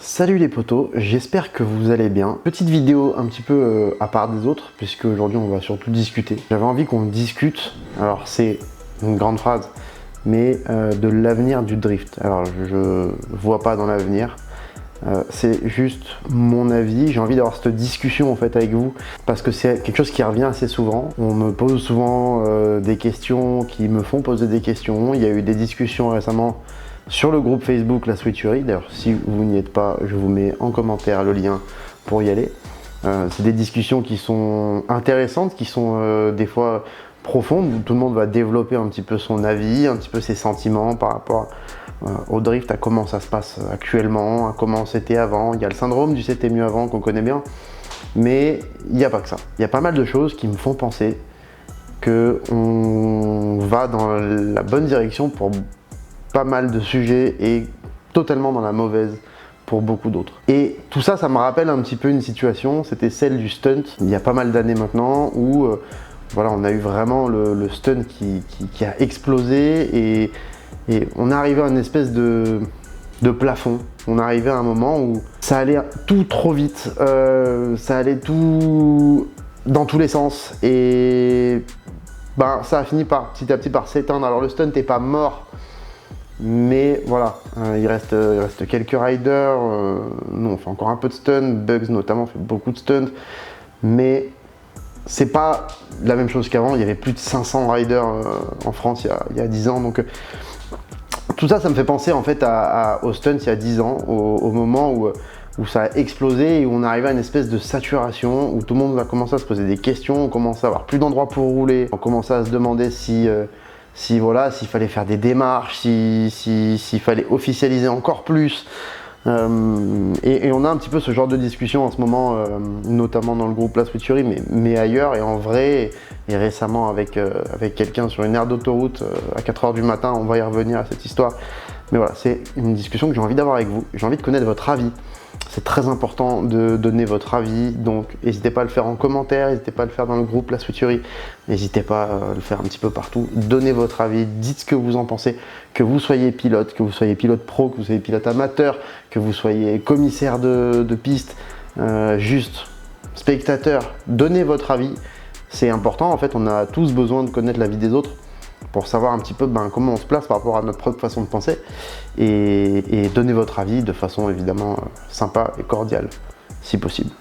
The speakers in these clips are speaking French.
Salut les potos, j'espère que vous allez bien. Petite vidéo un petit peu à part des autres, puisque aujourd'hui on va surtout discuter. J'avais envie qu'on discute, alors c'est une grande phrase, mais de l'avenir du drift. Alors je vois pas dans l'avenir, c'est juste mon avis. J'ai envie d'avoir cette discussion en fait avec vous, parce que c'est quelque chose qui revient assez souvent. On me pose souvent des questions qui me font poser des questions. Il y a eu des discussions récemment sur le groupe Facebook La Switcherie. D'ailleurs, si vous n'y êtes pas, je vous mets en commentaire le lien pour y aller. C'est des discussions qui sont intéressantes, qui sont des fois profondes, où tout le monde va développer un petit peu son avis, un petit peu ses sentiments par rapport au drift, à comment ça se passe actuellement, à comment c'était avant. Il y a le syndrome du c'était mieux avant qu'on connaît bien, mais il n'y a pas que ça. Il y a pas mal de choses qui me font penser qu'on va dans la bonne direction pour pas mal de sujets et totalement dans la mauvaise pour beaucoup d'autres. Et tout ça, ça me rappelle un petit peu une situation, c'était celle du stunt, il y a pas mal d'années maintenant, où voilà, on a eu vraiment le stunt qui a explosé et on est arrivé à une espèce de plafond. On est arrivé à un moment où ça allait tout trop vite, ça allait tout dans tous les sens et ben, ça a fini par petit à petit par s'éteindre. Alors le stunt n'est pas mort, mais voilà, il reste quelques riders. Nous on fait encore un peu de stunt, Bugs notamment fait beaucoup de stunt, mais c'est pas la même chose qu'avant. Il y avait plus de 500 riders en France il y a 10 ans, donc tout ça, ça me fait penser en fait au stunt il y a 10 ans, au moment où ça a explosé et où on arrivait à une espèce de saturation, où tout le monde va commencer à se poser des questions, on commence à avoir plus d'endroits pour rouler, on commence à se demander s'il fallait faire des démarches, s'il fallait officialiser encore plus. Et on a un petit peu ce genre de discussion en ce moment, notamment dans le groupe La Switcherie, mais ailleurs et en vrai. Et récemment avec quelqu'un sur une aire d'autoroute à 4h du matin, on va y revenir à cette histoire. Mais voilà, c'est une discussion que j'ai envie d'avoir avec vous. J'ai envie de connaître votre avis. C'est très important de donner votre avis, donc n'hésitez pas à le faire en commentaire, n'hésitez pas à le faire dans le groupe La Switcherie, n'hésitez pas à le faire un petit peu partout. Donnez votre avis, dites ce que vous en pensez, que vous soyez pilote, que vous soyez pilote pro, que vous soyez pilote amateur, que vous soyez commissaire de piste, juste spectateur, donnez votre avis. C'est important, en fait, on a tous besoin de connaître l'avis des autres pour savoir un petit peu comment on se place par rapport à notre propre façon de penser et donner votre avis de façon évidemment sympa et cordiale, si possible.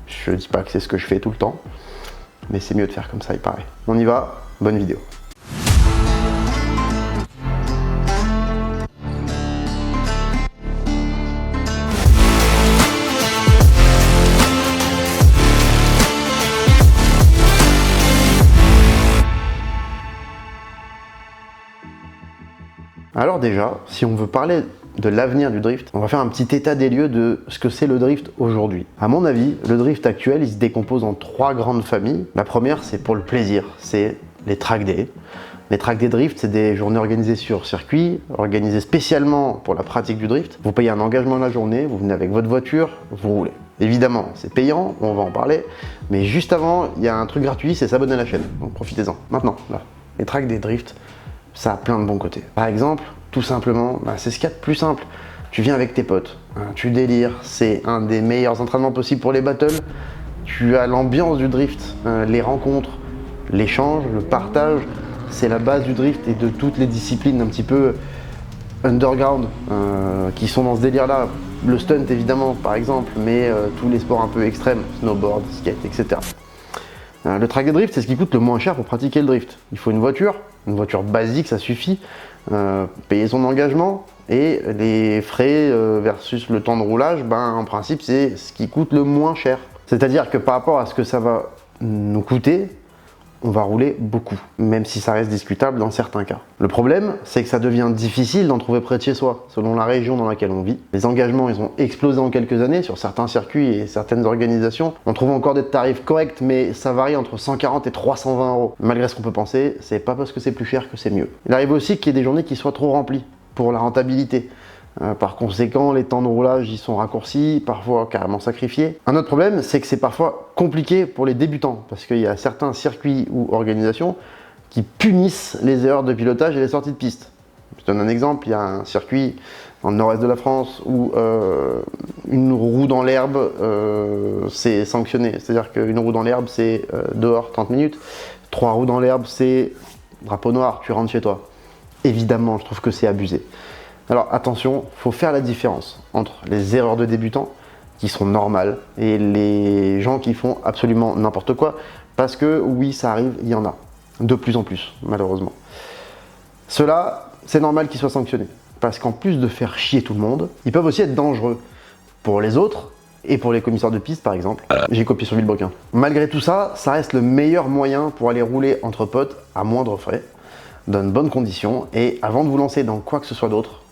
Je ne dis pas que c'est ce que je fais tout le temps, mais c'est mieux de faire comme ça, il paraît. On y va, bonne vidéo. Alors déjà, si on veut parler de l'avenir du drift, on va faire un petit état des lieux de ce que c'est le drift aujourd'hui. À mon avis, le drift actuel, il se décompose en 3 grandes familles. La première, c'est pour le plaisir, c'est les track days. Les track day drift, c'est des journées organisées sur circuit, organisées spécialement pour la pratique du drift. Vous payez un engagement la journée, vous venez avec votre voiture, vous roulez. Évidemment, c'est payant, on va en parler, mais juste avant, il y a un truc gratuit, c'est s'abonner à la chaîne, donc profitez-en. Maintenant, là, les track day drift, ça a plein de bons côtés. Par exemple, tout simplement, c'est ce qu'il y a de plus simple. Tu viens avec tes potes, tu délires, c'est un des meilleurs entraînements possibles pour les battles. Tu as l'ambiance du drift, les rencontres, l'échange, le partage, c'est la base du drift et de toutes les disciplines un petit peu underground qui sont dans ce délire-là. Le stunt évidemment, par exemple, mais tous les sports un peu extrêmes, snowboard, skate, etc. Le track day drift, c'est ce qui coûte le moins cher pour pratiquer le drift. Il faut une voiture basique, ça suffit, payer son engagement et les frais versus le temps de roulage, en principe c'est ce qui coûte le moins cher. C'est-à-dire que par rapport à ce que ça va nous coûter, on va rouler beaucoup, même si ça reste discutable dans certains cas. Le problème, c'est que ça devient difficile d'en trouver près de chez soi, selon la région dans laquelle on vit. Les engagements, ils ont explosé en quelques années sur certains circuits et certaines organisations. On trouve encore des tarifs corrects, mais ça varie entre 140 et 320 €. Malgré ce qu'on peut penser, c'est pas parce que c'est plus cher que c'est mieux. Il arrive aussi qu'il y ait des journées qui soient trop remplies pour la rentabilité. Par conséquent, les temps de roulage y sont raccourcis, parfois carrément sacrifiés. Un autre problème, c'est que c'est parfois compliqué pour les débutants, parce qu'il y a certains circuits ou organisations qui punissent les erreurs de pilotage et les sorties de piste. Je donne un exemple, il y a un circuit dans le nord-est de la France où une roue dans l'herbe, c'est sanctionné. C'est-à-dire qu'une roue dans l'herbe, c'est dehors 30 minutes. 3 roues dans l'herbe, c'est drapeau noir, tu rentres chez toi. Évidemment, je trouve que c'est abusé. Alors attention, il faut faire la différence entre les erreurs de débutants, qui sont normales, et les gens qui font absolument n'importe quoi, parce que oui, ça arrive, il y en a, de plus en plus, malheureusement. Ceux-là, c'est normal qu'ils soient sanctionnés, parce qu'en plus de faire chier tout le monde, ils peuvent aussi être dangereux pour les autres, et pour les commissaires de piste par exemple. J'ai copié sur Villebrequin. Malgré tout ça, ça reste le meilleur moyen pour aller rouler entre potes à moindre frais, dans de bonnes conditions, et avant de vous lancer dans quoi que ce soit d'autre,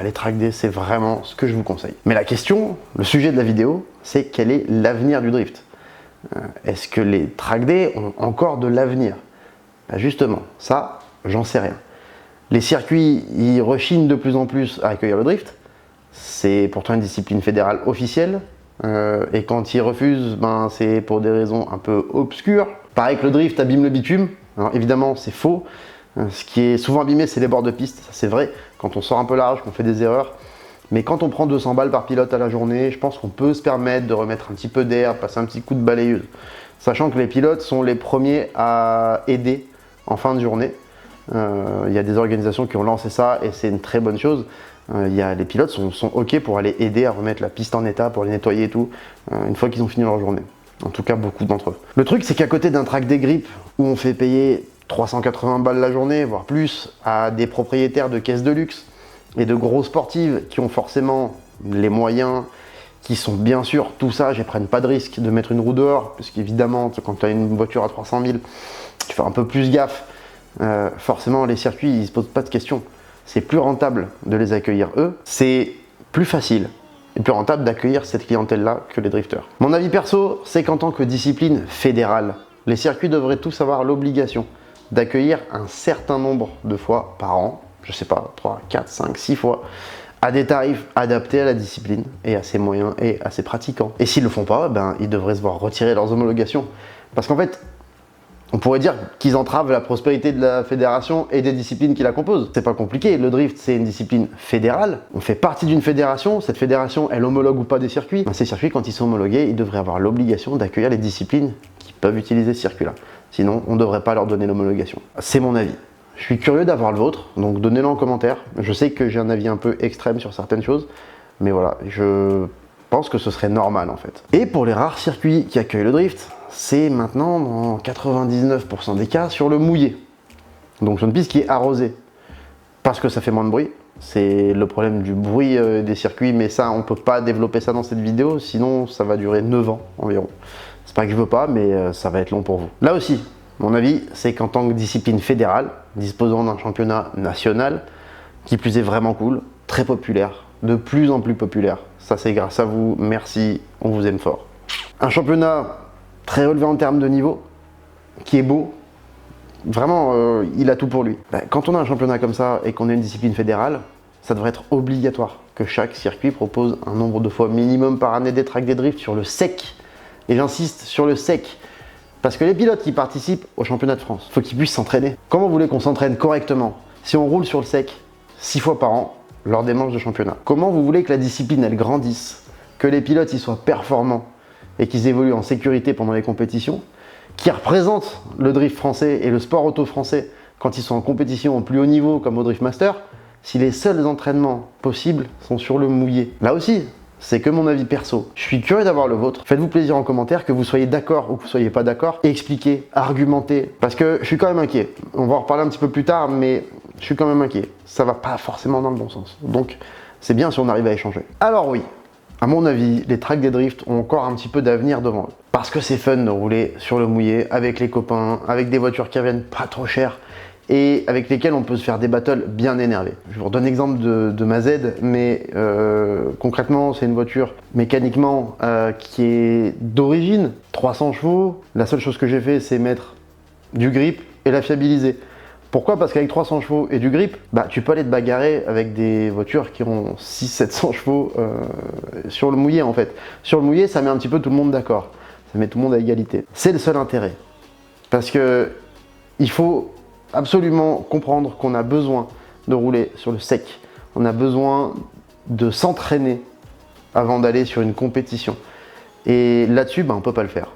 les track day, c'est vraiment ce que je vous conseille. Mais la question, le sujet de la vidéo, c'est quel est l'avenir du drift? Est-ce que les track day ont encore de l'avenir? Justement, ça, j'en sais rien. Les circuits, ils rechignent de plus en plus à accueillir le drift. C'est pourtant une discipline fédérale officielle. Et quand ils refusent, c'est pour des raisons un peu obscures. Pareil que le drift abîme le bitume. Alors évidemment, c'est faux. Ce qui est souvent abîmé, c'est les bords de piste. Ça, c'est vrai. Quand on sort un peu large, qu'on fait des erreurs. Mais quand on prend 200 balles par pilote à la journée, je pense qu'on peut se permettre de remettre un petit peu d'air, passer un petit coup de balayeuse. Sachant que les pilotes sont les premiers à aider en fin de journée. Il y a des organisations qui ont lancé ça et c'est une très bonne chose. Les pilotes sont OK pour aller aider à remettre la piste en état, pour les nettoyer et tout, une fois qu'ils ont fini leur journée. En tout cas, beaucoup d'entre eux. Le truc, c'est qu'à côté d'un track day grip où on fait payer 380 balles la journée, voire plus, à des propriétaires de caisses de luxe et de gros sportives qui ont forcément les moyens, qui sont bien sûr tout ça, et prennent pas de risque de mettre une roue dehors, parce qu'évidemment, quand tu as une voiture à 300 000, tu fais un peu plus gaffe. Forcément, les circuits, ils se posent pas de questions. C'est plus rentable de les accueillir eux, c'est plus facile et plus rentable d'accueillir cette clientèle-là que les drifters. Mon avis perso, c'est qu'en tant que discipline fédérale, les circuits devraient tous avoir l'obligation d'accueillir un certain nombre de fois par an, je sais pas, 3, 4, 5, 6 fois, à des tarifs adaptés à la discipline et à ses moyens et à ses pratiquants. Et s'ils le font pas, ils devraient se voir retirer leurs homologations. Parce qu'en fait, on pourrait dire qu'ils entravent la prospérité de la fédération et des disciplines qui la composent. C'est pas compliqué, le drift c'est une discipline fédérale, on fait partie d'une fédération, cette fédération elle homologue ou pas des circuits. Ces circuits quand ils sont homologués, ils devraient avoir l'obligation d'accueillir les disciplines qui peuvent utiliser ce circuit-là. Sinon, on ne devrait pas leur donner l'homologation. C'est mon avis. Je suis curieux d'avoir le vôtre, donc donnez-le en commentaire. Je sais que j'ai un avis un peu extrême sur certaines choses, mais voilà, je pense que ce serait normal en fait. Et pour les rares circuits qui accueillent le drift, c'est maintenant dans 99% des cas sur le mouillé. Donc sur une piste qui est arrosée. Parce que ça fait moins de bruit. C'est le problème du bruit des circuits, mais ça, on peut pas développer ça dans cette vidéo, sinon ça va durer 9 ans environ. C'est pas que je veux pas, mais ça va être long pour vous. Là aussi, mon avis, c'est qu'en tant que discipline fédérale, disposant d'un championnat national, qui plus est vraiment cool, très populaire, de plus en plus populaire. Ça c'est grâce à vous, merci, on vous aime fort. Un championnat très relevé en termes de niveau, qui est beau, vraiment il a tout pour lui. Quand on a un championnat comme ça et qu'on a une discipline fédérale, ça devrait être obligatoire que chaque circuit propose un nombre de fois minimum par année des tracks des drifts sur le sec. Et j'insiste sur le sec, parce que les pilotes qui participent au championnat de France, il faut qu'ils puissent s'entraîner. Comment vous voulez qu'on s'entraîne correctement si on roule sur le sec 6 fois par an lors des manches de championnat? Comment vous voulez que la discipline elle grandisse, que les pilotes ils soient performants et qu'ils évoluent en sécurité pendant les compétitions, qui représentent le drift français et le sport auto français quand ils sont en compétition au plus haut niveau comme au Drift Master, si les seuls entraînements possibles sont sur le mouillé? Là aussi, c'est que mon avis perso. Je suis curieux d'avoir le vôtre. Faites-vous plaisir en commentaire, que vous soyez d'accord ou que vous soyez pas d'accord. Expliquez, argumentez, parce que je suis quand même inquiet. On va en reparler un petit peu plus tard, mais je suis quand même inquiet. Ça va pas forcément dans le bon sens. Donc, c'est bien si on arrive à échanger. Alors oui, à mon avis, les tracks des drifts ont encore un petit peu d'avenir devant eux. Parce que c'est fun de rouler sur le mouillé, avec les copains, avec des voitures qui reviennent pas trop chères, et avec lesquels on peut se faire des battles bien énervés. Je vous redonne l'exemple de ma Z, mais concrètement, c'est une voiture mécaniquement qui est d'origine, 300 chevaux. La seule chose que j'ai fait, c'est mettre du grip et la fiabiliser. Pourquoi? Parce qu'avec 300 chevaux et du grip, tu peux aller te bagarrer avec des voitures qui ont 600-700 chevaux sur le mouillé en fait. Sur le mouillé, ça met un petit peu tout le monde d'accord. Ça met tout le monde à égalité. C'est le seul intérêt. Parce que il faut absolument comprendre qu'on a besoin de rouler sur le sec. On a besoin de s'entraîner avant d'aller sur une compétition. Et là-dessus, on peut pas le faire,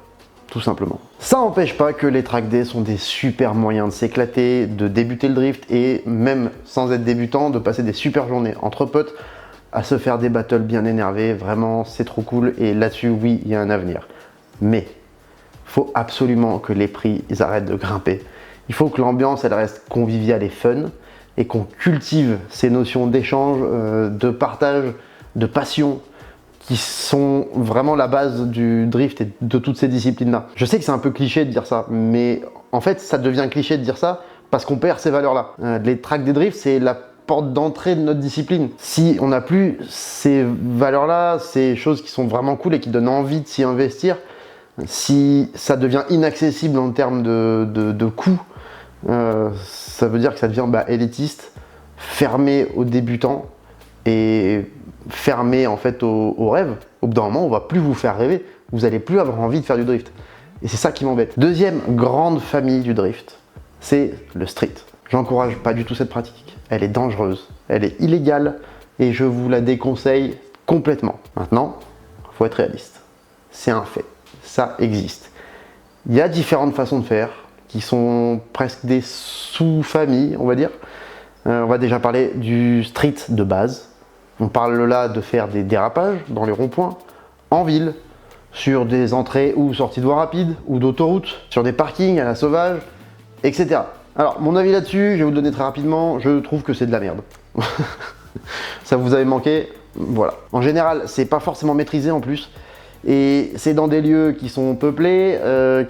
tout simplement. Ça n'empêche pas que les track days sont des super moyens de s'éclater, de débuter le drift et même sans être débutant, de passer des super journées entre potes à se faire des battles bien énervés. Vraiment, c'est trop cool et là-dessus, oui, il y a un avenir. Mais faut absolument que les prix ils arrêtent de grimper. Il faut que l'ambiance elle reste conviviale et fun et qu'on cultive ces notions d'échange, de partage, de passion qui sont vraiment la base du drift et de toutes ces disciplines-là. Je sais que c'est un peu cliché de dire ça, mais en fait ça devient cliché de dire ça parce qu'on perd ces valeurs-là. Les tracks des drifts, c'est la porte d'entrée de notre discipline. Si on n'a plus ces valeurs-là, ces choses qui sont vraiment cool et qui donnent envie de s'y investir, si ça devient inaccessible en termes de coûts, ça veut dire que ça devient élitiste, fermé aux débutants et fermé en fait aux rêves. Au bout d'un moment, on va plus vous faire rêver, vous n'allez plus avoir envie de faire du drift. Et c'est ça qui m'embête. Deuxième grande famille du drift, c'est le street. J'encourage pas du tout cette pratique. Elle est dangereuse, elle est illégale et je vous la déconseille complètement. Maintenant, il faut être réaliste. C'est un fait. Ça existe. Il y a différentes façons de faire qui sont presque des sous-familles, on va dire. On va déjà parler du street de base. On parle là de faire des dérapages dans les ronds-points, en ville, sur des entrées ou sorties de voies rapides ou d'autoroutes, sur des parkings à la sauvage, etc. Alors, mon avis là-dessus, je vais vous le donner très rapidement, je trouve que c'est de la merde. Ça vous avait manqué, voilà. En général, c'est pas forcément maîtrisé en plus. Et c'est dans des lieux qui sont peuplés,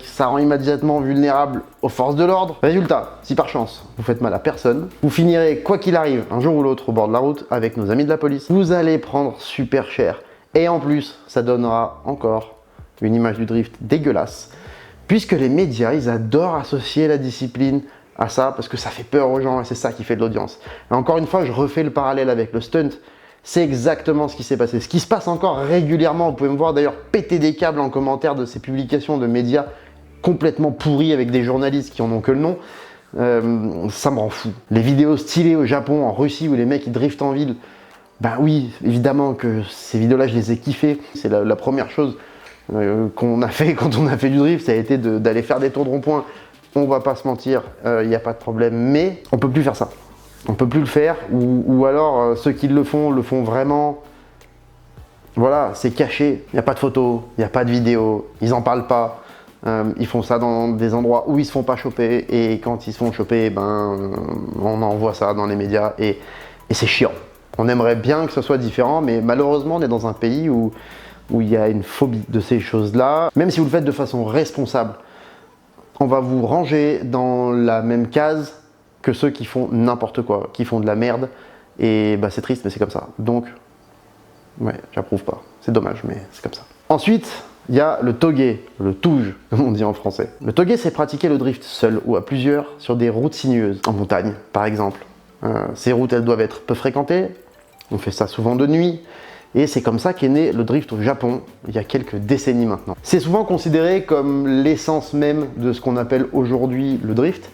ça rend immédiatement vulnérable aux forces de l'ordre. Résultat, si par chance vous faites mal à personne, vous finirez quoi qu'il arrive un jour ou l'autre au bord de la route avec nos amis de la police. Vous allez prendre super cher. Et en plus, ça donnera encore une image du drift dégueulasse. Puisque les médias, ils adorent associer la discipline à ça parce que ça fait peur aux gens et c'est ça qui fait de l'audience. Et encore une fois, je refais le parallèle avec le stunt. C'est exactement ce qui s'est passé. Ce qui se passe encore régulièrement, vous pouvez me voir d'ailleurs péter des câbles en commentaire de ces publications de médias complètement pourris avec des journalistes qui en ont que le nom. Ça me rend fou. Les vidéos stylées au Japon, en Russie où les mecs ils driftent en ville, oui, évidemment que ces vidéos-là je les ai kiffées. C'est la première chose qu'on a fait quand on a fait du drift, ça a été d'aller faire des tours de rond-point. On va pas se mentir, il n'y a pas de problème, mais on peut plus faire ça. On peut plus le faire, ou alors ceux qui le font vraiment, voilà, c'est caché, il n'y a pas de photos, il n'y a pas de vidéos, ils en parlent pas, ils font ça dans des endroits où ils se font pas choper, et quand ils se font choper, on envoie ça dans les médias, et c'est chiant. On aimerait bien que ce soit différent, mais malheureusement on est dans un pays où il y a une phobie de ces choses-là. Même si vous le faites de façon responsable, on va vous ranger dans la même case que ceux qui font n'importe quoi, qui font de la merde, et c'est triste, mais c'est comme ça. Donc, ouais, j'approuve pas. C'est dommage, mais c'est comme ça. Ensuite, il y a le toge, le touge, comme on dit en français. Le toge, c'est pratiquer le drift seul ou à plusieurs sur des routes sinueuses, en montagne, par exemple. Ces routes, elles doivent être peu fréquentées, on fait ça souvent de nuit, et c'est comme ça qu'est né le drift au Japon, il y a quelques décennies maintenant. C'est souvent considéré comme l'essence même de ce qu'on appelle aujourd'hui le drift.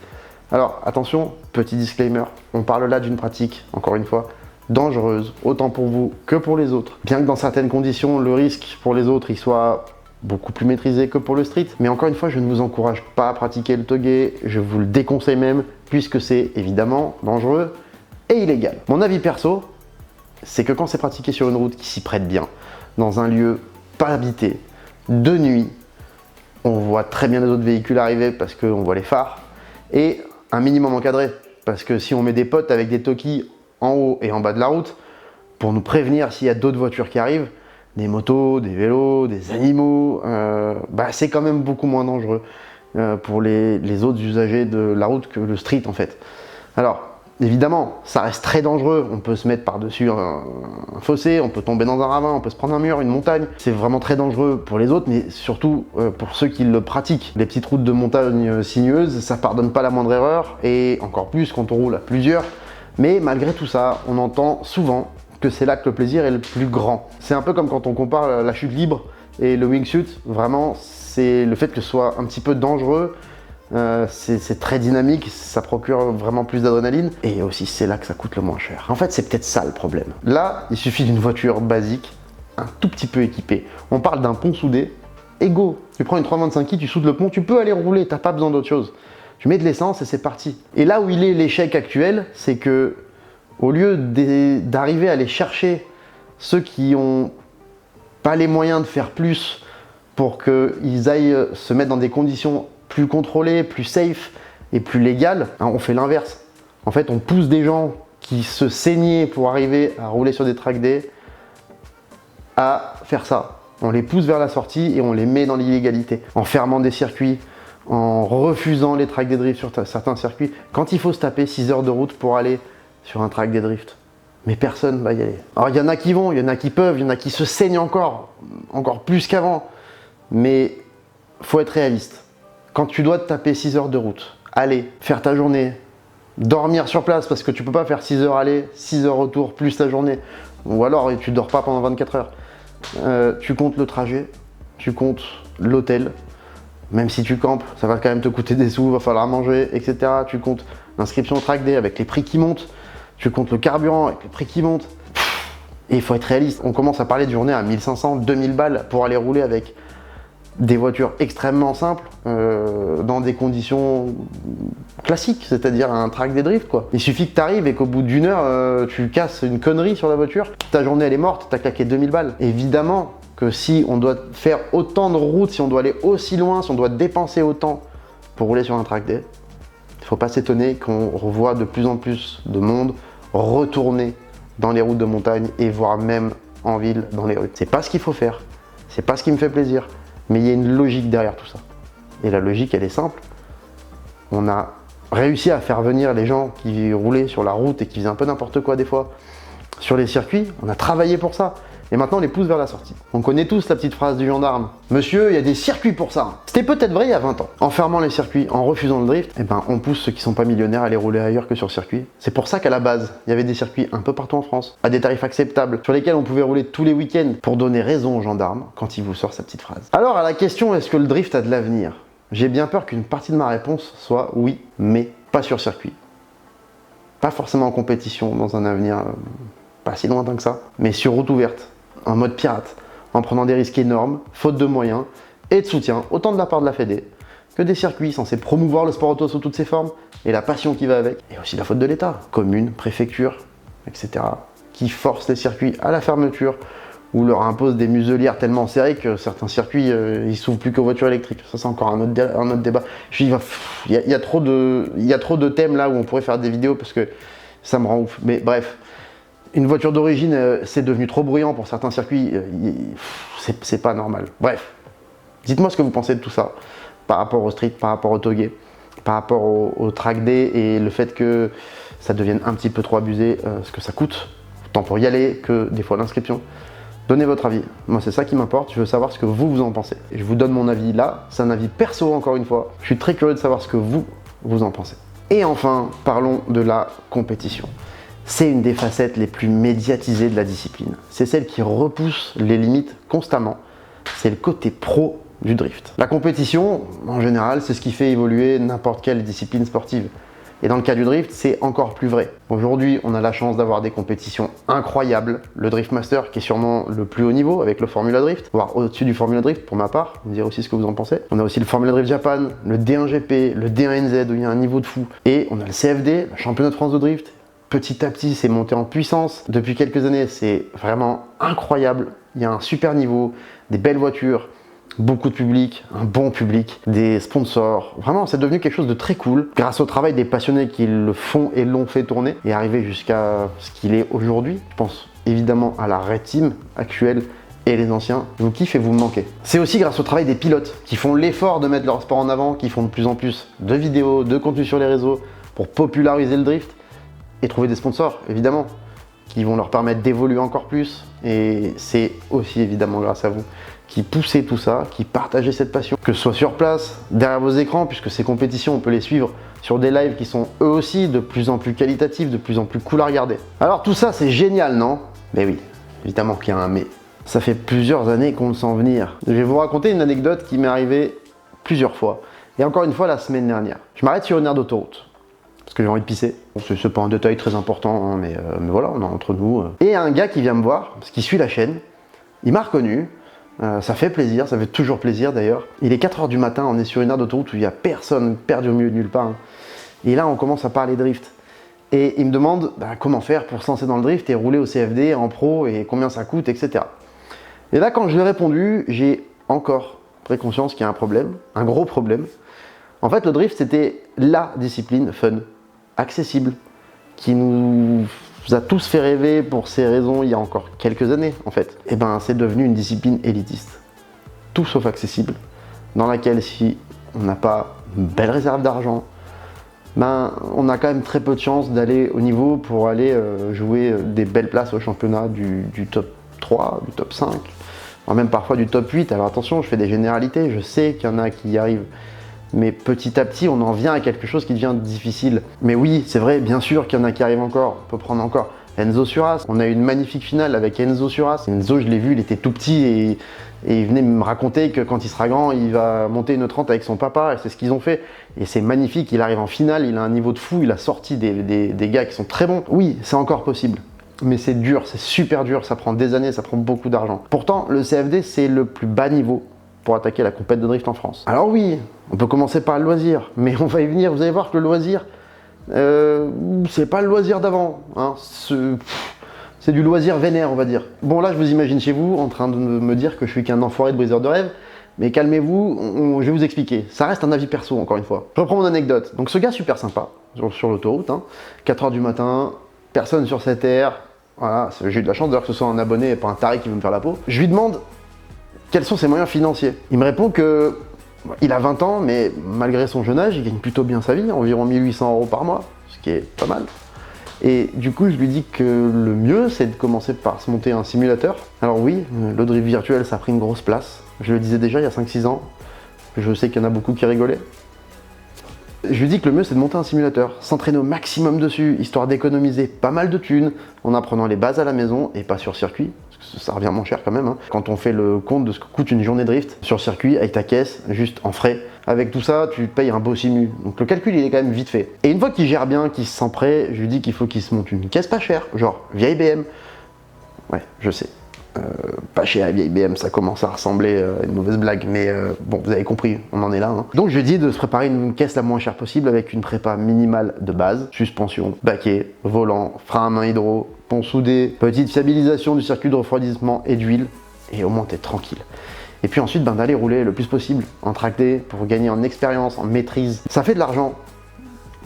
Alors attention, petit disclaimer, on parle là d'une pratique, encore une fois, dangereuse, autant pour vous que pour les autres. Bien que dans certaines conditions, le risque pour les autres il soit beaucoup plus maîtrisé que pour le street. Mais encore une fois, je ne vous encourage pas à pratiquer le toge, je vous le déconseille même, puisque c'est évidemment dangereux et illégal. Mon avis perso, c'est que quand c'est pratiqué sur une route qui s'y prête bien, dans un lieu pas habité, de nuit, on voit très bien les autres véhicules arriver parce qu'on voit les phares, et un minimum encadré, parce que si on met des potes avec des Toki en haut et en bas de la route, pour nous prévenir s'il y a d'autres voitures qui arrivent, des motos, des vélos, des animaux, c'est quand même beaucoup moins dangereux pour les autres usagers de la route que le street en fait. Alors, évidemment, ça reste très dangereux, on peut se mettre par-dessus un fossé, on peut tomber dans un ravin, on peut se prendre un mur, une montagne. C'est vraiment très dangereux pour les autres, mais surtout pour ceux qui le pratiquent. Les petites routes de montagne sinueuses, ça pardonne pas la moindre erreur, et encore plus quand on roule à plusieurs. Mais malgré tout ça, on entend souvent que c'est là que le plaisir est le plus grand. C'est un peu comme quand on compare la chute libre et le wingsuit, vraiment, c'est le fait que ce soit un petit peu dangereux. C'est très dynamique, ça procure vraiment plus d'adrénaline et aussi c'est là que ça coûte le moins cher. En fait, c'est peut-être ça le problème. Là, il suffit d'une voiture basique, un tout petit peu équipé. On parle d'un pont soudé, et go, tu prends une 325i, tu soudes le pont, tu peux aller rouler, t'as pas besoin d'autre chose. Tu mets de l'essence et c'est parti. Et là où il est l'échec actuel, c'est que au lieu d'arriver à aller chercher ceux qui ont pas les moyens de faire plus pour qu'ils aillent se mettre dans des conditions plus contrôlées, plus safe et plus légales, on fait l'inverse. En fait, on pousse des gens qui se saignaient pour arriver à rouler sur des track day à faire ça. On les pousse vers la sortie et on les met dans l'illégalité en fermant des circuits, en refusant les track day drift sur certains circuits, quand il faut se taper 6 heures de route pour aller sur un track day drift. Mais personne va y aller. Alors il y en a qui vont, il y en a qui peuvent, il y en a qui se saignent encore plus qu'avant. Mais faut être réaliste. Quand tu dois te taper 6 heures de route, aller faire ta journée, dormir sur place parce que tu peux pas faire 6 heures aller, 6 heures retour plus la journée, ou alors tu dors pas pendant 24 heures. Tu comptes le trajet, tu comptes l'hôtel, même si tu campes, ça va quand même te coûter des sous, va falloir manger, etc. Tu comptes l'inscription au track day avec les prix qui montent, tu comptes le carburant avec les prix qui montent. Et il faut être réaliste, on commence à parler de journée à 1500, 2000 balles pour aller rouler avec des voitures extrêmement simples dans des conditions classiques, c'est-à-dire un track day drift quoi. Il suffit que tu arrives et qu'au bout d'une heure, tu casses une connerie sur la voiture, ta journée elle est morte, tu as claqué 2000 balles. Évidemment que si on doit faire autant de routes, si on doit aller aussi loin, si on doit dépenser autant pour rouler sur un track day, il ne faut pas s'étonner qu'on revoit de plus en plus de monde retourner dans les routes de montagne et voire même en ville dans les rues. C'est pas ce qu'il faut faire, c'est pas ce qui me fait plaisir. Mais il y a une logique derrière tout ça. Et la logique, elle est simple. On a réussi à faire venir les gens qui roulaient sur la route et qui faisaient un peu n'importe quoi des fois sur les circuits. On a travaillé pour ça. Et maintenant, on les pousse vers la sortie. On connaît tous la petite phrase du gendarme. Monsieur, il y a des circuits pour ça. C'était peut-être vrai il y a 20 ans. En fermant les circuits, en refusant le drift, eh ben, on pousse ceux qui sont pas millionnaires à aller rouler ailleurs que sur circuit. C'est pour ça qu'à la base, il y avait des circuits un peu partout en France, à des tarifs acceptables, sur lesquels on pouvait rouler tous les week-ends pour donner raison aux gendarmes quand il vous sort sa petite phrase. Alors, à la question, est-ce que le drift a de l'avenir? J'ai bien peur qu'une partie de ma réponse soit oui, mais pas sur circuit. Pas forcément en compétition dans un avenir pas si lointain que ça, mais sur route ouverte, en mode pirate, en prenant des risques énormes, faute de moyens et de soutien, autant de la part de la Fédé que des circuits censés promouvoir le sport auto sous toutes ses formes et la passion qui va avec, et aussi la faute de l'État, communes, préfectures, etc., qui forcent les circuits à la fermeture ou leur imposent des muselières tellement serrées que certains circuits ils s'ouvrent plus qu'aux voitures électriques. Ça c'est encore un autre débat. Il y a trop de thèmes là où on pourrait faire des vidéos parce que ça me rend ouf. Mais bref. Une voiture d'origine, c'est devenu trop bruyant pour certains circuits, c'est pas normal. Bref, dites-moi ce que vous pensez de tout ça, par rapport au street, par rapport au togué, par rapport au track day et le fait que ça devienne un petit peu trop abusé, ce que ça coûte, tant pour y aller que des fois l'inscription. Donnez votre avis, moi c'est ça qui m'importe, je veux savoir ce que vous en pensez. Et je vous donne mon avis là, c'est un avis perso encore une fois, je suis très curieux de savoir ce que vous en pensez. Et enfin, parlons de la compétition. C'est une des facettes les plus médiatisées de la discipline. C'est celle qui repousse les limites constamment. C'est le côté pro du drift. La compétition, en général, c'est ce qui fait évoluer n'importe quelle discipline sportive. Et dans le cas du drift, c'est encore plus vrai. Aujourd'hui, on a la chance d'avoir des compétitions incroyables. Le Drift Master, qui est sûrement le plus haut niveau avec le Formula Drift, voire au-dessus du Formula Drift pour ma part. Vous me direz aussi ce que vous en pensez. On a aussi le Formula Drift Japan, le D1GP, le D1NZ où il y a un niveau de fou. Et on a le CFD, le Championnat de France de Drift. Petit à petit, c'est monté en puissance. Depuis quelques années, c'est vraiment incroyable. Il y a un super niveau, des belles voitures, beaucoup de public, un bon public, des sponsors. Vraiment, c'est devenu quelque chose de très cool. Grâce au travail des passionnés qui le font et l'ont fait tourner et arriver jusqu'à ce qu'il est aujourd'hui. Je pense évidemment à la Red Team actuelle et les anciens. Je vous kiffe et vous me manquez. C'est aussi grâce au travail des pilotes qui font l'effort de mettre leur sport en avant, qui font de plus en plus de vidéos, de contenu sur les réseaux pour populariser le drift. Et trouver des sponsors, évidemment, qui vont leur permettre d'évoluer encore plus. Et c'est aussi évidemment grâce à vous qui poussez tout ça, qui partagez cette passion, que ce soit sur place, derrière vos écrans, puisque ces compétitions, on peut les suivre sur des lives qui sont eux aussi de plus en plus qualitatifs, de plus en plus cool à regarder. Alors tout ça, c'est génial, non? Mais oui, évidemment qu'il y a un mais. Ça fait plusieurs années qu'on le sent venir. Je vais vous raconter une anecdote qui m'est arrivée plusieurs fois. Et encore une fois, la semaine dernière. Je m'arrête sur une aire d'autoroute. Parce que j'ai envie de pisser. Bon, c'est pas un détail très important, hein, mais voilà, on est entre nous. Et il y a un gars qui vient me voir, parce qu'il suit la chaîne, Il m'a reconnu, ça fait plaisir, ça fait toujours plaisir d'ailleurs. Il est 4 h du matin, on est sur une aire d'autoroute où il n'y a personne perdu au milieu de nulle part. Hein. Et là, on commence à parler drift. Et il me demande comment faire pour se lancer dans le drift et rouler au CFD, en pro, et combien ça coûte, etc. Et là, quand je lui ai répondu, j'ai encore pris conscience qu'il y a un problème, un gros problème. En fait, le drift, c'était la discipline fun, accessible, qui nous a tous fait rêver pour ces raisons il y a encore quelques années, en fait. Et c'est devenu une discipline élitiste, tout sauf accessible, dans laquelle si on n'a pas une belle réserve d'argent, on a quand même très peu de chances d'aller au niveau pour aller jouer des belles places au championnat du top 3, du top 5, voire même parfois du top 8. Alors attention, je fais des généralités, je sais qu'il y en a qui y arrivent, mais petit à petit, on en vient à quelque chose qui devient difficile. Mais oui, c'est vrai, bien sûr qu'il y en a qui arrivent encore, on peut prendre encore Enzo Suras. On a eu une magnifique finale avec Enzo Suras. Enzo, je l'ai vu, il était tout petit et il venait me raconter que quand il sera grand, il va monter une 30 avec son papa, et c'est ce qu'ils ont fait. Et c'est magnifique, il arrive en finale, il a un niveau de fou, il a sorti des gars qui sont très bons. Oui, c'est encore possible. Mais c'est dur, c'est super dur, ça prend des années, ça prend beaucoup d'argent. Pourtant, le CFD, c'est le plus bas niveau pour attaquer la compète de drift en France. Alors oui, on peut commencer par le loisir, mais on va y venir, vous allez voir que le loisir, c'est pas le loisir d'avant, hein. C'est du loisir vénère, on va dire. Bon, là, je vous imagine chez vous, en train de me dire que je suis qu'un enfoiré de briseur de rêve, mais calmez-vous, je vais vous expliquer. Ça reste un avis perso, encore une fois. Je reprends mon anecdote. Donc ce gars super sympa, sur l'autoroute, 4 h du matin, personne sur cette aire, voilà, j'ai eu de la chance d'ailleurs que ce soit un abonné et pas un taré qui veut me faire la peau. Je lui demande quels sont ses moyens financiers. Il me répond que il a 20 ans, mais malgré son jeune âge, il gagne plutôt bien sa vie, environ 1 800 € par mois, ce qui est pas mal. Et du coup, je lui dis que le mieux, c'est de commencer par se monter un simulateur. Alors oui, le drift virtuel, ça a pris une grosse place. Je le disais déjà il y a 5-6 ans. Je sais qu'il y en a beaucoup qui rigolaient. Je lui dis que le mieux, c'est de monter un simulateur, s'entraîner au maximum dessus, histoire d'économiser pas mal de thunes, en apprenant les bases à la maison et pas sur circuit, parce que ça revient moins cher quand même. Quand on fait le compte de ce que coûte une journée de drift, sur circuit, avec ta caisse, juste en frais, avec tout ça, tu payes un beau simu. Donc le calcul, il est quand même vite fait. Et une fois qu'il gère bien, qu'il se sent prêt, je lui dis qu'il faut qu'il se monte une caisse pas chère, genre vieille BM. Ouais, je sais. Pas chez la vieille BM, ça commence à ressembler à une mauvaise blague, mais bon, vous avez compris, on en est là. Donc je lui dis de se préparer une caisse la moins chère possible avec une prépa minimale de base, suspension, baquet, volant, frein à main hydro, pont soudé, petite fiabilisation du circuit de refroidissement et d'huile, et au moins t'es tranquille. Et puis ensuite, d'aller rouler le plus possible en tracté pour gagner en expérience, en maîtrise. Ça fait de l'argent.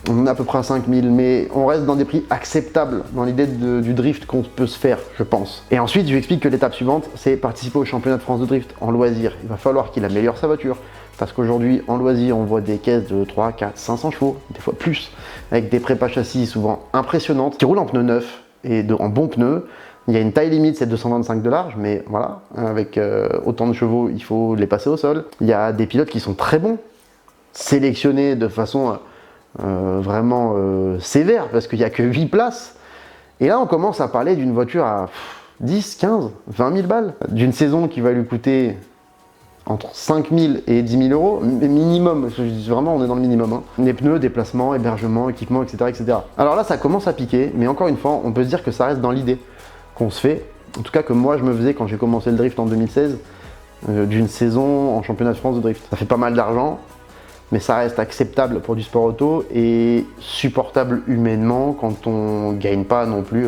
On est à peu près à 5000, mais on reste dans des prix acceptables dans l'idée du drift qu'on peut se faire, je pense. Et ensuite, je lui explique que l'étape suivante, c'est participer au championnat de France de drift en loisir. Il va falloir qu'il améliore sa voiture, parce qu'aujourd'hui, en loisir, on voit des caisses de 3, 4, 500 chevaux, des fois plus, avec des prépas châssis souvent impressionnantes, qui roulent en pneus neufs et en bons pneus. Il y a une taille limite, c'est 225 de large, mais voilà, avec autant de chevaux, il faut les passer au sol. Il y a des pilotes qui sont très bons, sélectionnés de façon vraiment sévère, parce qu'il n'y a que 8 places. Et là, on commence à parler d'une voiture à 10, 15, 20 000 balles, d'une saison qui va lui coûter entre 5 000 et 10 000 € minimum. Vraiment, on est dans le minimum. Les pneus, déplacement, hébergement, équipement, etc., etc. Alors là, ça commence à piquer, mais encore une fois, on peut se dire que ça reste dans l'idée qu'on se fait. En tout cas, que moi, je me faisais quand j'ai commencé le drift en 2016, d'une saison en championnat de France de drift. Ça fait pas mal d'argent, mais ça reste acceptable pour du sport auto et supportable humainement quand on gagne pas non plus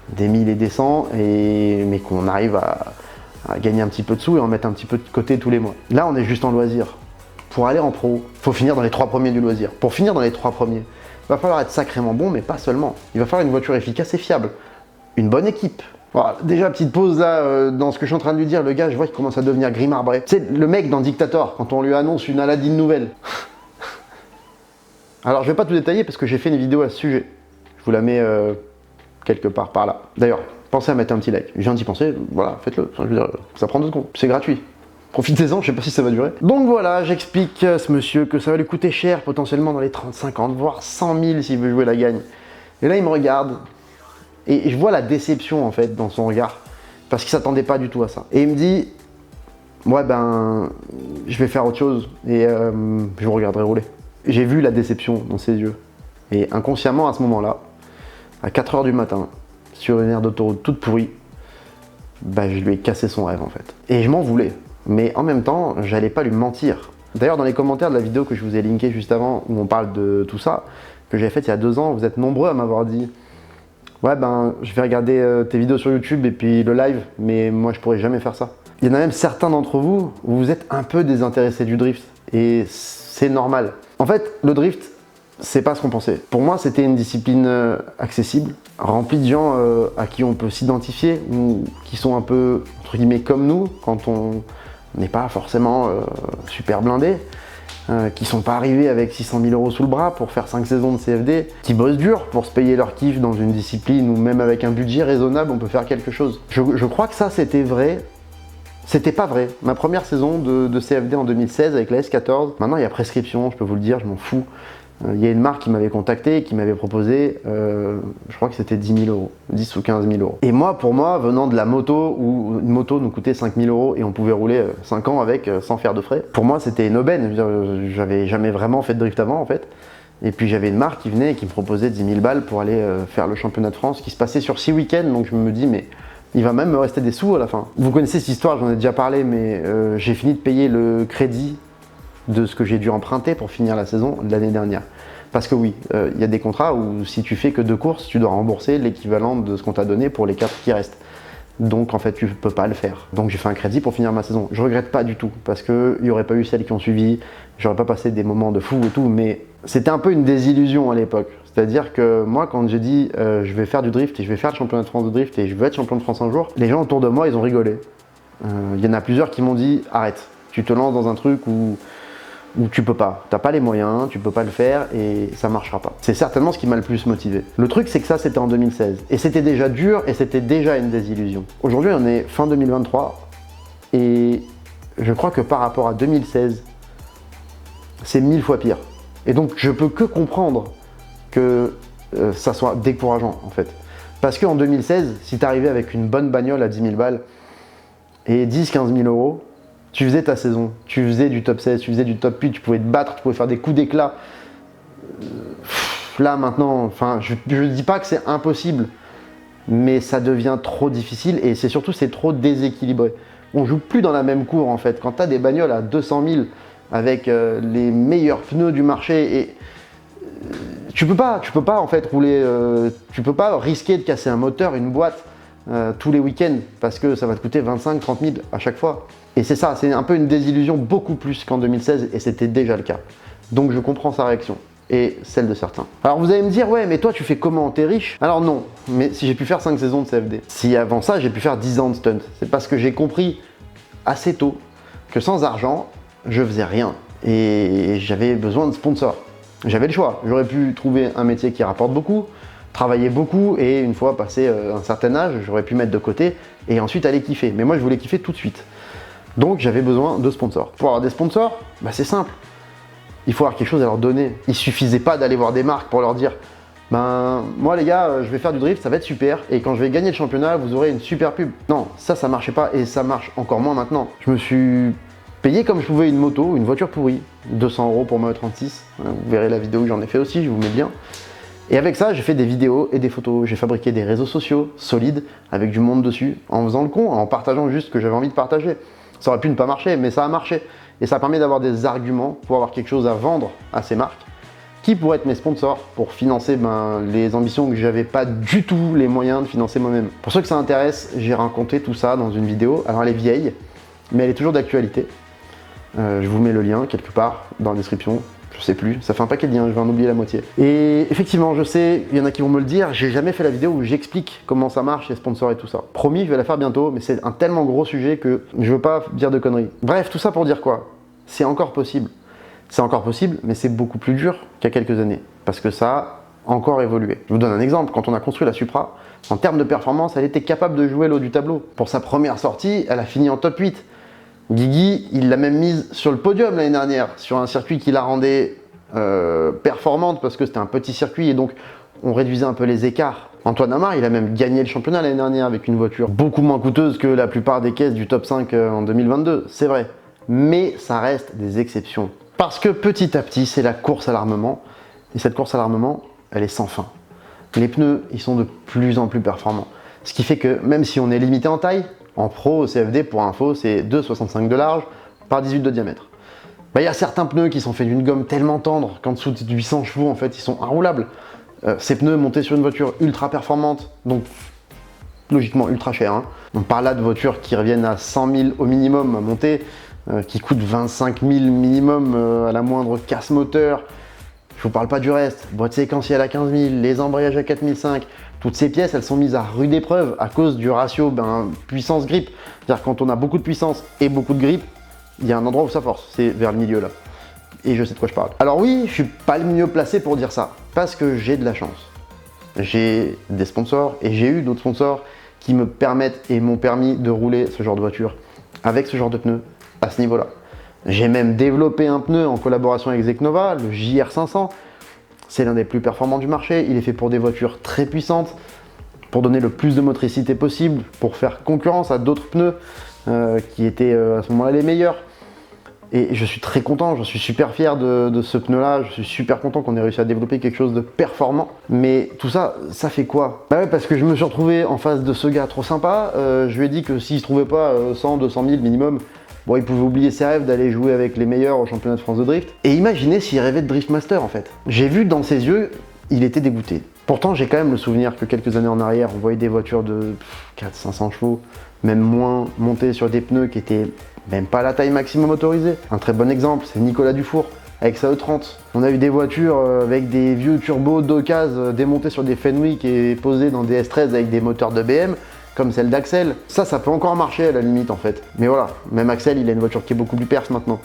des 1000 et des 100, mais qu'on arrive à gagner un petit peu de sous et en mettre un petit peu de côté tous les mois. Là, on est juste en loisir. Pour aller en pro, il faut finir dans les 3 premiers du loisir. Pour finir dans les 3 premiers, il va falloir être sacrément bon, mais pas seulement. Il va falloir une voiture efficace et fiable, une bonne équipe. Voilà, déjà, petite pause là, dans ce que je suis en train de lui dire, le gars, je vois qu'il commence à devenir gris-marbré. Tu sais, le mec dans Dictator, quand on lui annonce une Aladdin nouvelle. Alors, je vais pas tout détailler parce que j'ai fait une vidéo à ce sujet. Je vous la mets quelque part par là. D'ailleurs, pensez à mettre un petit like. Je viens d'y penser, voilà, faites-le. Enfin, je veux dire, ça prend 2 secondes, c'est gratuit. Profitez-en, je sais pas si ça va durer. Donc voilà, j'explique à ce monsieur que ça va lui coûter cher, potentiellement dans les 30, 50, voire 100 000 s'il veut jouer la gagne. Et là, il me regarde. Et je vois la déception en fait dans son regard, parce qu'il s'attendait pas du tout à ça. Et il me dit, ouais je vais faire autre chose et je vous regarderai rouler. J'ai vu la déception dans ses yeux. Et inconsciemment à ce moment-là, à 4 h du matin, sur une aire d'autoroute toute pourrie, bah, je lui ai cassé son rêve en fait. Et je m'en voulais. Mais en même temps, j'allais pas lui mentir. D'ailleurs, dans les commentaires de la vidéo que je vous ai linkée juste avant, où on parle de tout ça, que j'avais faite il y a 2 ans, vous êtes nombreux à m'avoir dit « Ouais, ben, je vais regarder tes vidéos sur YouTube et puis le live, mais moi, je pourrais jamais faire ça. » Il y en a même certains d'entre vous où vous êtes un peu désintéressés du drift. Et c'est normal. En fait, le drift, c'est pas ce qu'on pensait. Pour moi, c'était une discipline accessible, remplie de gens à qui on peut s'identifier, ou qui sont un peu, entre guillemets, comme nous, quand on n'est pas forcément super blindé, qui sont pas arrivés avec 600 000 € sous le bras pour faire 5 saisons de CFD, qui bossent dur pour se payer leur kiff dans une discipline où même avec un budget raisonnable, on peut faire quelque chose. Je crois que ça, c'était vrai. C'était pas vrai. Ma première saison de CFD en 2016 avec la S14, maintenant il y a prescription, je peux vous le dire, je m'en fous. Il y a une marque qui m'avait contacté et qui m'avait proposé, je crois que c'était 10 000 €, 10 ou 15 000 €. Et moi, pour moi, venant de la moto, où une moto nous coûtait 5 000 € et on pouvait rouler 5 ans avec sans faire de frais, pour moi c'était une aubaine. J'avais jamais vraiment fait de drift avant en fait. Et puis j'avais une marque qui venait et qui me proposait 10 000 balles pour aller faire le championnat de France qui se passait sur 6 week-ends, donc je me dis mais il va même me rester des sous à la fin. Vous connaissez cette histoire, j'en ai déjà parlé, mais j'ai fini de payer le crédit de ce que j'ai dû emprunter pour finir la saison de l'année dernière. Parce que oui, il y a des contrats où si tu fais que 2 courses, tu dois rembourser l'équivalent de ce qu'on t'a donné pour les 4 qui restent. Donc en fait, tu peux pas le faire. Donc j'ai fait un crédit pour finir ma saison. Je regrette pas du tout, parce qu'il n'y aurait pas eu celles qui ont suivi, j'aurais pas passé des moments de fou et tout, mais c'était un peu une désillusion à l'époque. C'est-à-dire que moi, quand j'ai dit je vais faire du drift et je vais faire le championnat de France de drift et je veux être champion de France un jour, les gens autour de moi, ils ont rigolé. Il y en a plusieurs qui m'ont dit arrête, tu te lances dans un truc où tu peux pas, t'as pas les moyens, tu peux pas le faire et ça marchera pas. C'est certainement ce qui m'a le plus motivé. Le truc, c'est que ça, c'était en 2016 et c'était déjà dur et c'était déjà une désillusion. Aujourd'hui, on est fin 2023 et je crois que par rapport à 2016, c'est 1000 fois pire. Et donc, je peux que comprendre que ça soit décourageant en fait. Parce qu'en 2016, si tu arrivais avec une bonne bagnole à 10 000 balles et 10-15 000 €, tu faisais ta saison, tu faisais du top 16, tu faisais du top 8, tu pouvais te battre, tu pouvais faire des coups d'éclat. Là maintenant, enfin, je ne dis pas que c'est impossible, mais ça devient trop difficile et c'est surtout c'est trop déséquilibré. On joue plus dans la même cour en fait. Quand tu as des bagnoles à 200 000 avec les meilleurs pneus du marché et tu peux pas en fait rouler, tu peux pas risquer de casser un moteur, une boîte tous les week-ends parce que ça va te coûter 25-30 000 à chaque fois. Et c'est ça, c'est un peu une désillusion beaucoup plus qu'en 2016 et c'était déjà le cas. Donc je comprends sa réaction et celle de certains. Alors vous allez me dire, ouais mais toi tu fais comment, t'es riche? Alors non, mais si j'ai pu faire 5 saisons de CFD, si avant ça j'ai pu faire 10 ans de stunt, c'est parce que j'ai compris assez tôt que sans argent, je faisais rien et j'avais besoin de sponsors. J'avais le choix, j'aurais pu trouver un métier qui rapporte beaucoup, travailler beaucoup et une fois passé un certain âge, j'aurais pu mettre de côté et ensuite aller kiffer. Mais moi je voulais kiffer tout de suite. Donc j'avais besoin de sponsors. Pour avoir des sponsors, bah, c'est simple. Il faut avoir quelque chose à leur donner. Il suffisait pas d'aller voir des marques pour leur dire ben moi les gars, je vais faire du drift, ça va être super et quand je vais gagner le championnat, vous aurez une super pub. Non, ça marchait pas et ça marche encore moins maintenant. Je me suis payé comme je pouvais une moto, une voiture pourrie, 200 € pour ma E36. Vous verrez la vidéo que j'en ai fait aussi, je vous mets bien. Et avec ça, j'ai fait des vidéos et des photos. J'ai fabriqué des réseaux sociaux solides avec du monde dessus, en faisant le con, en partageant juste ce que j'avais envie de partager. Ça aurait pu ne pas marcher, mais ça a marché. Et ça permet d'avoir des arguments pour avoir quelque chose à vendre à ces marques qui pourraient être mes sponsors pour financer les ambitions que j'avais pas du tout les moyens de financer moi-même. Pour ceux que ça intéresse, j'ai raconté tout ça dans une vidéo. Alors elle est vieille, mais elle est toujours d'actualité. Je vous mets le lien quelque part dans la description. Je sais plus, ça fait un paquet de liens, je vais en oublier la moitié. Et effectivement, je sais, il y en a qui vont me le dire, j'ai jamais fait la vidéo où j'explique comment ça marche, les sponsors et tout ça. Promis, je vais la faire bientôt, mais c'est un tellement gros sujet que je veux pas dire de conneries. Bref, tout ça pour dire quoi? C'est encore possible. C'est encore possible, mais c'est beaucoup plus dur qu'il y a quelques années, parce que ça a encore évolué. Je vous donne un exemple, quand on a construit la Supra, en termes de performance, elle était capable de jouer l'eau du tableau. Pour sa première sortie, elle a fini en top 8. Guigui, il l'a même mise sur le podium l'année dernière, sur un circuit qui la rendait performante parce que c'était un petit circuit et donc on réduisait un peu les écarts. Antoine Amar, il a même gagné le championnat l'année dernière avec une voiture beaucoup moins coûteuse que la plupart des caisses du top 5 en 2022, c'est vrai. Mais ça reste des exceptions. Parce que petit à petit, c'est la course à l'armement et cette course à l'armement, elle est sans fin. Les pneus, ils sont de plus en plus performants. Ce qui fait que même si on est limité en taille, En pro, au CFD, pour info, c'est 2,65 de large par 18 de diamètre. Bah, y a certains pneus qui sont faits d'une gomme tellement tendre qu'en dessous de 800 chevaux, en fait, ils sont inroulables. Ces pneus montés sur une voiture ultra performante, donc logiquement ultra cher. Hein. On parle là de voitures qui reviennent à 100 000 au minimum à monter, qui coûtent 25 000 minimum à la moindre casse moteur. Je vous parle pas du reste, boîte séquentielle à 15 000, les embrayages à 4 500, toutes ces pièces elles sont mises à rude épreuve à cause du ratio puissance grip. C'est-à-dire quand on a beaucoup de puissance et beaucoup de grip, il y a un endroit où ça force, c'est vers le milieu là. Et je sais de quoi je parle. Alors oui, je suis pas le mieux placé pour dire ça, parce que j'ai de la chance. J'ai des sponsors et j'ai eu d'autres sponsors qui me permettent et m'ont permis de rouler ce genre de voiture avec ce genre de pneus à ce niveau-là. J'ai même développé un pneu en collaboration avec Zeknova, le JR500. C'est l'un des plus performants du marché. Il est fait pour des voitures très puissantes, pour donner le plus de motricité possible, pour faire concurrence à d'autres pneus qui étaient à ce moment-là les meilleurs. Et je suis très content, je suis super fier de ce pneu-là, je suis super content qu'on ait réussi à développer quelque chose de performant. Mais tout ça, ça fait quoi? Bah ouais, parce que je me suis retrouvé en face de ce gars trop sympa, je lui ai dit que s'il se trouvait pas 100, 200 000 minimum, bon, il pouvait oublier ses rêves d'aller jouer avec les meilleurs au championnat de France de drift. Et imaginez s'il rêvait de Drift Master en fait. J'ai vu dans ses yeux, il était dégoûté. Pourtant, j'ai quand même le souvenir que quelques années en arrière, on voyait des voitures de 400-500 chevaux, même moins, montées sur des pneus qui étaient même pas la taille maximum autorisée. Un très bon exemple, c'est Nicolas Dufour avec sa E30. On a eu des voitures avec des vieux turbos d'occasion démontés sur des Fenwick et posés dans des S13 avec des moteurs de BM, comme celle d'Axel. Ça peut encore marcher à la limite en fait. Mais voilà, même Axel, il a une voiture qui est beaucoup plus perse maintenant,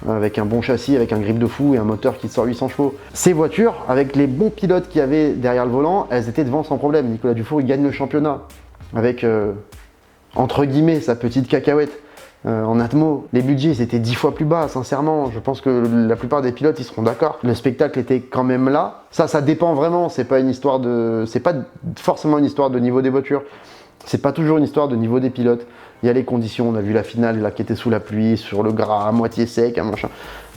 avec un bon châssis, avec un grip de fou et un moteur qui sort 800 chevaux. Ces voitures, avec les bons pilotes qu'il y avait derrière le volant, elles étaient devant sans problème. Nicolas Dufour, il gagne le championnat avec, entre guillemets, sa petite cacahuète. En Atmo, les budgets ils étaient 10 fois plus bas, sincèrement. Je pense que la plupart des pilotes ils seront d'accord. Le spectacle était quand même là. Ça dépend vraiment. C'est pas forcément une histoire de niveau des voitures. C'est pas toujours une histoire de niveau des pilotes. Il y a les conditions. On a vu la finale là qui était sous la pluie, sur le gras, à moitié sec, un machin.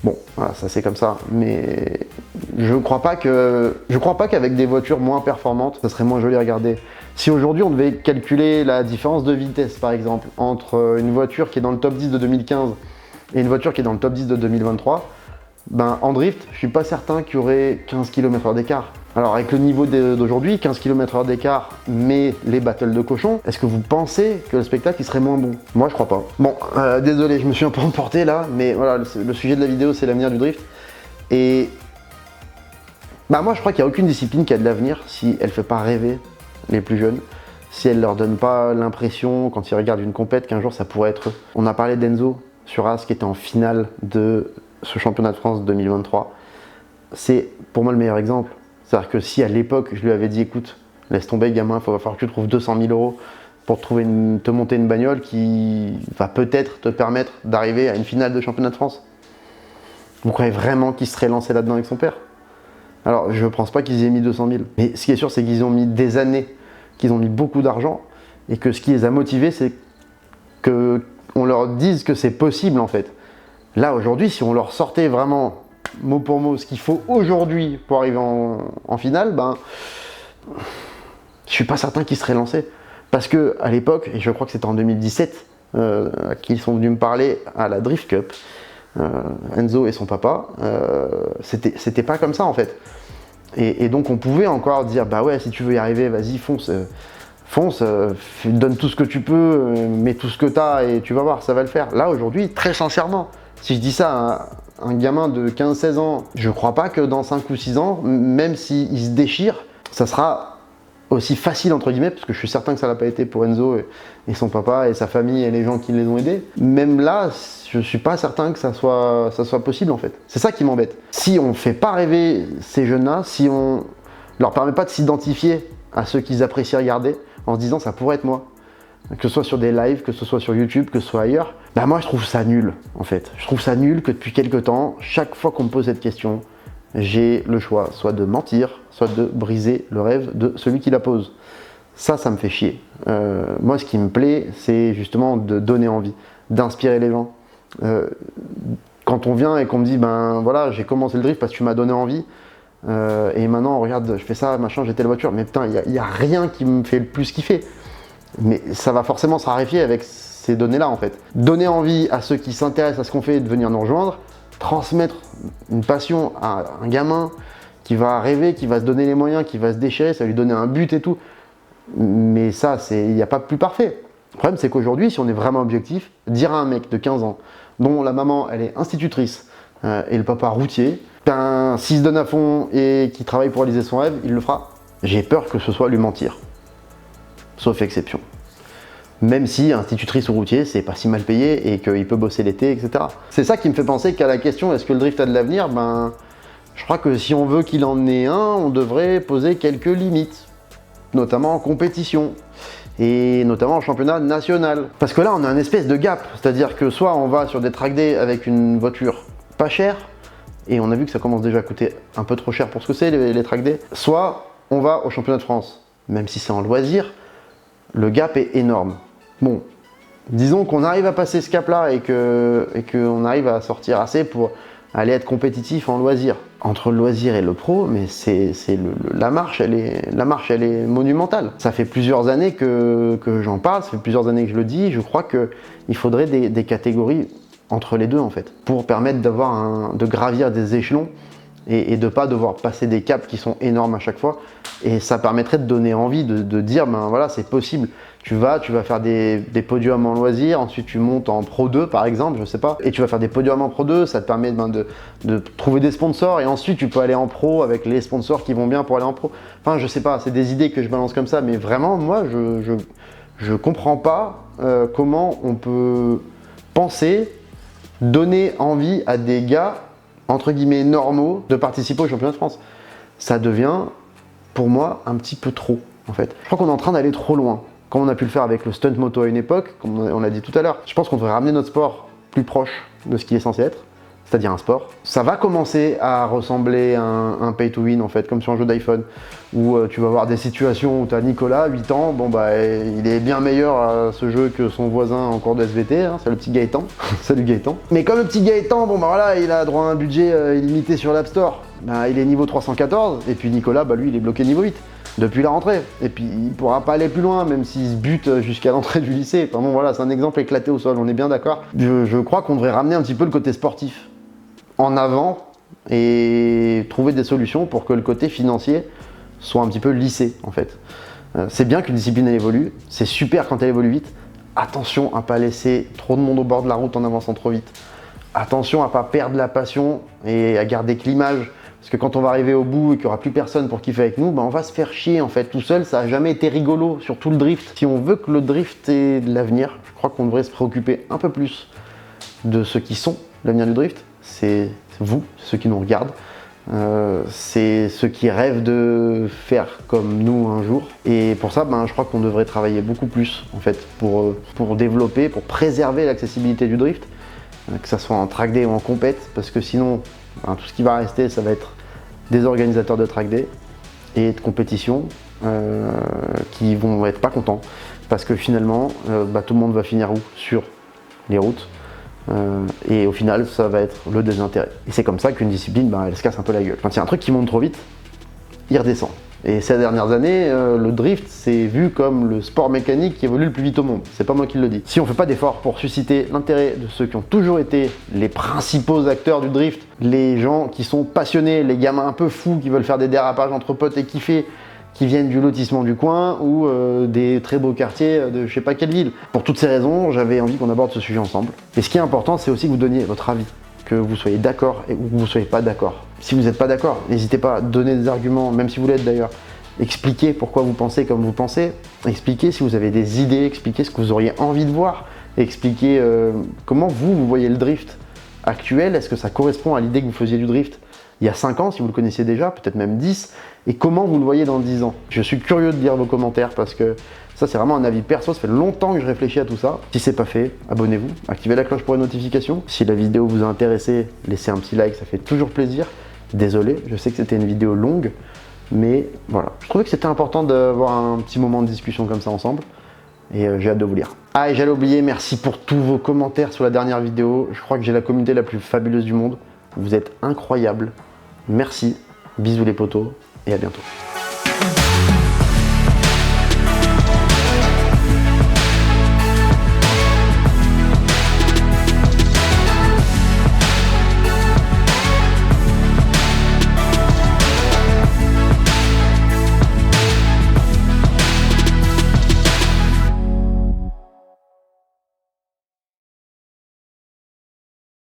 Bon, voilà, ça c'est comme ça. Mais je crois pas qu'avec des voitures moins performantes, ça serait moins joli à regarder. Si aujourd'hui on devait calculer la différence de vitesse par exemple entre une voiture qui est dans le top 10 de 2015 et une voiture qui est dans le top 10 de 2023, ben en drift, je suis pas certain qu'il y aurait 15 km/h d'écart. Alors avec le niveau d'aujourd'hui, 15 km/h d'écart, mais les battles de cochons, est-ce que vous pensez que le spectacle il serait moins bon? Moi je crois pas. Bon, désolé, je me suis un peu emporté là, mais voilà, le sujet de la vidéo c'est l'avenir du drift. Et bah moi je crois qu'il n'y a aucune discipline qui a de l'avenir si elle fait pas rêver les plus jeunes, si elle leur donne pas l'impression quand ils regardent une compète qu'un jour ça pourrait être eux. On a parlé d'Enzo sur As qui était en finale de ce championnat de France 2023. C'est pour moi le meilleur exemple. C'est-à-dire que si à l'époque je lui avais dit écoute, laisse tomber gamin, il va falloir que tu trouves 200 000 euros pour te monter une bagnole qui va peut-être te permettre d'arriver à une finale de championnat de France. Vous croyez vraiment qu'il serait lancé là-dedans avec son père? Alors, je ne pense pas qu'ils y aient mis 200 000. Mais ce qui est sûr, c'est qu'ils ont mis des années, qu'ils ont mis beaucoup d'argent, et que ce qui les a motivés, c'est qu'on leur dise que c'est possible, en fait. Là, aujourd'hui, si on leur sortait vraiment, mot pour mot, ce qu'il faut aujourd'hui pour arriver en finale, ben, je suis pas certain qu'ils seraient lancés. Parce que à l'époque, et je crois que c'était en 2017, qu'ils sont venus me parler à la Drift Cup, Enzo et son papa, c'était pas comme ça en fait. Et donc on pouvait encore dire bah ouais, si tu veux y arriver, vas-y, fonce, donne tout ce que tu peux, mets tout ce que t'as et tu vas voir, ça va le faire. Là aujourd'hui, très sincèrement, si je dis ça à un gamin de 15-16 ans, je crois pas que dans 5 ou 6 ans, même s'il se déchire, ça sera aussi facile entre guillemets, parce que je suis certain que ça l'a pas été pour Enzo et son papa et sa famille et les gens qui les ont aidés. Même là, je suis pas certain que ça soit possible en fait. C'est ça qui m'embête. Si on fait pas rêver ces jeunes-là, si on leur permet pas de s'identifier à ceux qu'ils apprécient regarder, en se disant ça pourrait être moi, que ce soit sur des lives, que ce soit sur YouTube, que ce soit ailleurs, bah moi je trouve ça nul en fait. Je trouve ça nul que depuis quelques temps, chaque fois qu'on me pose cette question, j'ai le choix soit de mentir, soit de briser le rêve de celui qui la pose. Ça me fait chier. Moi, ce qui me plaît, c'est justement de donner envie, d'inspirer les gens. Quand on vient et qu'on me dit, ben voilà, j'ai commencé le drift parce que tu m'as donné envie, et maintenant, regarde, je fais ça, machin, j'ai telle voiture, mais putain, il n'y a rien qui me fait le plus kiffer. Mais ça va forcément se raréfier avec ces données-là en fait. Donner envie à ceux qui s'intéressent à ce qu'on fait de venir nous rejoindre, transmettre une passion à un gamin qui va rêver, qui va se donner les moyens, qui va se déchirer, ça va lui donner un but et tout. Mais ça, il n'y a pas plus parfait. Le problème, c'est qu'aujourd'hui, si on est vraiment objectif, dire à un mec de 15 ans, dont la maman, elle est institutrice, et le papa routier, s'il se donne à fond et qui travaille pour réaliser son rêve, il le fera. J'ai peur que ce soit lui mentir. Sauf exception. Même si institutrice ou routier, c'est pas si mal payé et qu'il peut bosser l'été, etc. C'est ça qui me fait penser qu'à la question, est-ce que le drift a de l'avenir? Je crois que si on veut qu'il en ait un, on devrait poser quelques limites, notamment en compétition. Et notamment en championnat national. Parce que là, on a un espèce de gap. C'est-à-dire que soit on va sur des track days avec une voiture pas chère, et on a vu que ça commence déjà à coûter un peu trop cher pour ce que c'est, les track days. Soit on va au championnat de France. Même si c'est en loisir, le gap est énorme. Bon, disons qu'on arrive à passer ce cap-là et qu'on arrive à sortir assez pour aller être compétitif en loisir. Entre le loisir et le pro, mais la marche, elle est monumentale. Ça fait plusieurs années que j'en parle, ça fait plusieurs années que je le dis. Je crois qu'il faudrait des catégories entre les deux en fait, pour permettre de gravir des échelons et de ne pas devoir passer des caps qui sont énormes à chaque fois. Et ça permettrait de donner envie, de dire, ben voilà, c'est possible. Tu vas faire des podiums en loisir, ensuite tu montes en Pro 2 par exemple, je sais pas, et tu vas faire des podiums en Pro 2, ça te permet de trouver des sponsors, et ensuite tu peux aller en Pro avec les sponsors qui vont bien pour aller en Pro. Enfin, je sais pas, c'est des idées que je balance comme ça, mais vraiment, moi, je comprends pas comment on peut penser, donner envie à des gars, entre guillemets, normaux, de participer au championnat de France. Ça devient, pour moi, un petit peu trop, en fait. Je crois qu'on est en train d'aller trop loin. Comme on a pu le faire avec le stunt moto à une époque, comme on l'a dit tout à l'heure. Je pense qu'on devrait ramener notre sport plus proche de ce qui est censé être, c'est-à-dire un sport. Ça va commencer à ressembler à un pay to win en fait, comme sur un jeu d'iPhone, où tu vas avoir des situations où tu as Nicolas, 8 ans, bon bah il est bien meilleur à ce jeu que son voisin en cours de SVT, hein, c'est le petit Gaëtan. Salut Gaëtan. Mais comme le petit Gaëtan, bon bah voilà, il a droit à un budget illimité sur l'App Store, bah, il est niveau 314, et puis Nicolas, bah lui il est bloqué niveau 8. Depuis la rentrée, et puis il pourra pas aller plus loin, même s'il se bute jusqu'à l'entrée du lycée. Enfin bon voilà, c'est un exemple éclaté au sol, on est bien d'accord. Je crois qu'on devrait ramener un petit peu le côté sportif en avant et trouver des solutions pour que le côté financier soit un petit peu lissé en fait. C'est bien qu'une discipline elle évolue, c'est super quand elle évolue vite. Attention à pas laisser trop de monde au bord de la route en avançant trop vite. Attention à pas perdre la passion et à garder que l'image. Parce que quand on va arriver au bout et qu'il n'y aura plus personne pour kiffer avec nous, ben on va se faire chier en fait. Tout seul, ça n'a jamais été rigolo, surtout le drift. Si on veut que le drift ait de l'avenir, je crois qu'on devrait se préoccuper un peu plus de ceux qui sont l'avenir du drift. C'est vous, ceux qui nous regardent. C'est ceux qui rêvent de faire comme nous un jour. Et pour ça, ben, je crois qu'on devrait travailler beaucoup plus en fait pour développer, pour préserver l'accessibilité du drift. Que ça soit en track day ou en compète, parce que sinon, ben, tout ce qui va rester, ça va être des organisateurs de track day et de compétition qui vont être pas contents parce que finalement bah, tout le monde va finir où? Sur les routes et au final ça va être le désintérêt. Et c'est comme ça qu'une discipline bah, elle se casse un peu la gueule. Quand il y a un truc qui monte trop vite, il redescend. Et ces dernières années, le drift c'est vu comme le sport mécanique qui évolue le plus vite au monde. C'est pas moi qui le dis. Si on fait pas d'efforts pour susciter l'intérêt de ceux qui ont toujours été les principaux acteurs du drift, les gens qui sont passionnés, les gamins un peu fous qui veulent faire des dérapages entre potes et kiffer, qui viennent du lotissement du coin ou des très beaux quartiers de je sais pas quelle ville. Pour toutes ces raisons, j'avais envie qu'on aborde ce sujet ensemble. Et ce qui est important, c'est aussi que vous donniez votre avis, que vous soyez d'accord ou que vous ne soyez pas d'accord. Si vous n'êtes pas d'accord, n'hésitez pas à donner des arguments, même si vous l'êtes d'ailleurs. Expliquez pourquoi vous pensez comme vous pensez, expliquez si vous avez des idées, expliquez ce que vous auriez envie de voir, expliquez comment vous voyez le drift actuel, est-ce que ça correspond à l'idée que vous faisiez du drift il y a 5 ans, si vous le connaissiez déjà, peut-être même 10, et comment vous le voyez dans 10 ans. Je suis curieux de lire vos commentaires parce que ça c'est vraiment un avis perso, ça fait longtemps que je réfléchis à tout ça. Si c'est pas fait, abonnez-vous, activez la cloche pour les notifications. Si la vidéo vous a intéressé, laissez un petit like, ça fait toujours plaisir. Désolé, je sais que c'était une vidéo longue, mais voilà. Je trouvais que c'était important d'avoir un petit moment de discussion comme ça ensemble, et j'ai hâte de vous lire. Ah, et j'allais oublier, merci pour tous vos commentaires sur la dernière vidéo. Je crois que j'ai la communauté la plus fabuleuse du monde. Vous êtes incroyables. Merci, bisous les potos, et à bientôt.